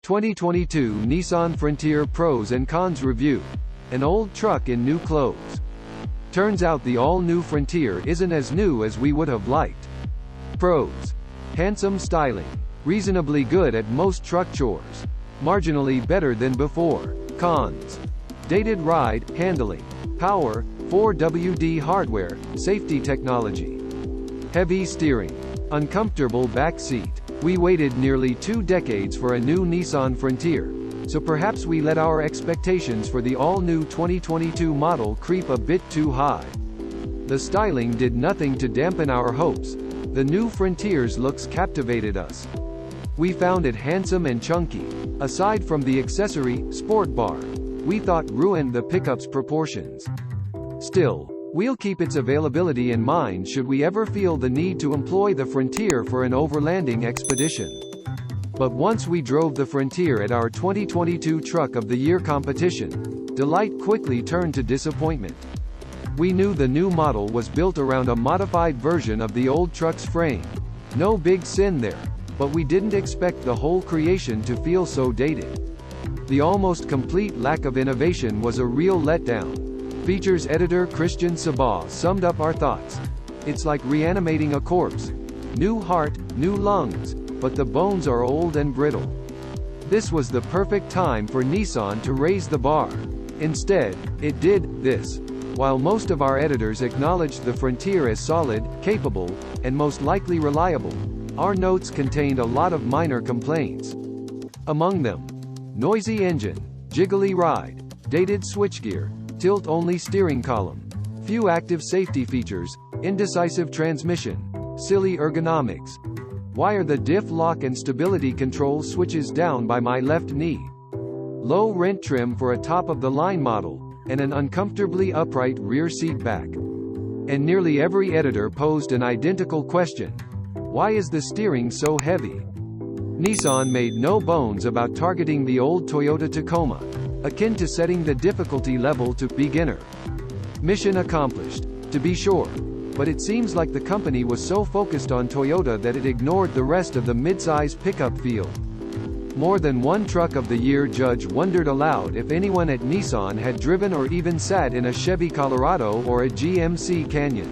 2022 Nissan Frontier Pros and Cons Review. An old truck in new clothes. Turns out the all-new Frontier isn't as new as we would have liked. Pros: handsome styling, reasonably good at most truck chores, marginally better than before. Cons: dated ride, handling, power, 4WD hardware, safety technology, heavy steering, uncomfortable back seat. We waited nearly 2 decades for a new Nissan Frontier, so perhaps we let our expectations for the all-new 2022 model creep a bit too high. The styling did nothing to dampen our hopes. The new Frontier's looks captivated us. We found it handsome and chunky. Aside from the accessory, sport bar, we thought ruined the pickup's proportions. Still, we'll keep its availability in mind should we ever feel the need to employ the Frontier for an overlanding expedition. But once we drove the Frontier at our 2022 Truck of the Year competition, delight quickly turned to disappointment. We knew the new model was built around a modified version of the old truck's frame. No big sin there, but we didn't expect the whole creation to feel so dated. The almost complete lack of innovation was a real letdown. Features editor Christian Sabah summed up our thoughts. It's like reanimating a corpse. New heart, new lungs, but the bones are old and brittle. This was the perfect time for Nissan to raise the bar. Instead, it did this. While most of our editors acknowledged the Frontier as solid, capable, and most likely reliable, our notes contained a lot of minor complaints. Among them: noisy engine, jiggly ride, dated switchgear, tilt-only steering column, few active safety features, indecisive transmission, silly ergonomics. Why are the diff lock and stability control switches down by my left knee? Low rent trim for a top-of-the-line model, and an uncomfortably upright rear seat back. And nearly every editor posed an identical question: why is the steering so heavy? Nissan made no bones about targeting the old Toyota Tacoma, akin to setting the difficulty level to beginner. Mission accomplished, to be sure, but it seems like the company was so focused on Toyota that it ignored the rest of the midsize pickup field. More than one Truck of the Year judge wondered aloud if anyone at Nissan had driven or even sat in a Chevy Colorado or a GMC Canyon.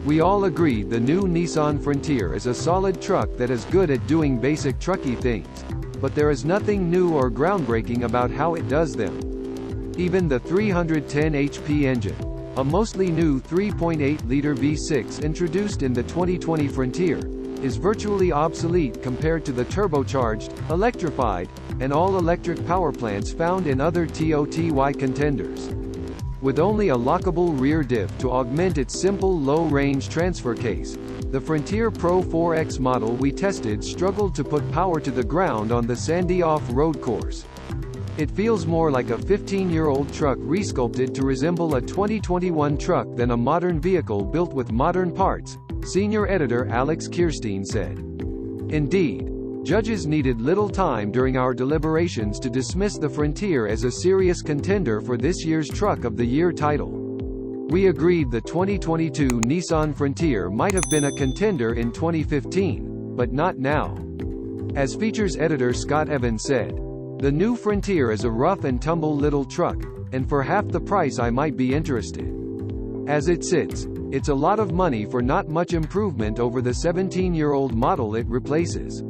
We all agreed the new Nissan Frontier is a solid truck that is good at doing basic trucky things, but there is nothing new or groundbreaking about how it does them. Even the 310 HP engine, a mostly new 3.8-liter V6 introduced in the 2020 Frontier, is virtually obsolete compared to the turbocharged, electrified, and all-electric power plants found in other TOTY contenders. With only a lockable rear diff to augment its simple low-range transfer case, the Frontier Pro 4X model we tested struggled to put power to the ground on the sandy off-road course. It feels more like a 15-year-old truck resculpted to resemble a 2021 truck than a modern vehicle built with modern parts, senior editor Alex Kirstein said. Indeed, judges needed little time during our deliberations to dismiss the Frontier as a serious contender for this year's Truck of the Year title. We agreed the 2022 Nissan Frontier might have been a contender in 2015, but not now. As features editor Scott Evans said, "The new Frontier is a rough and tumble little truck, and for half the price I might be interested. As it sits, it's a lot of money for not much improvement over the 17-year-old model it replaces."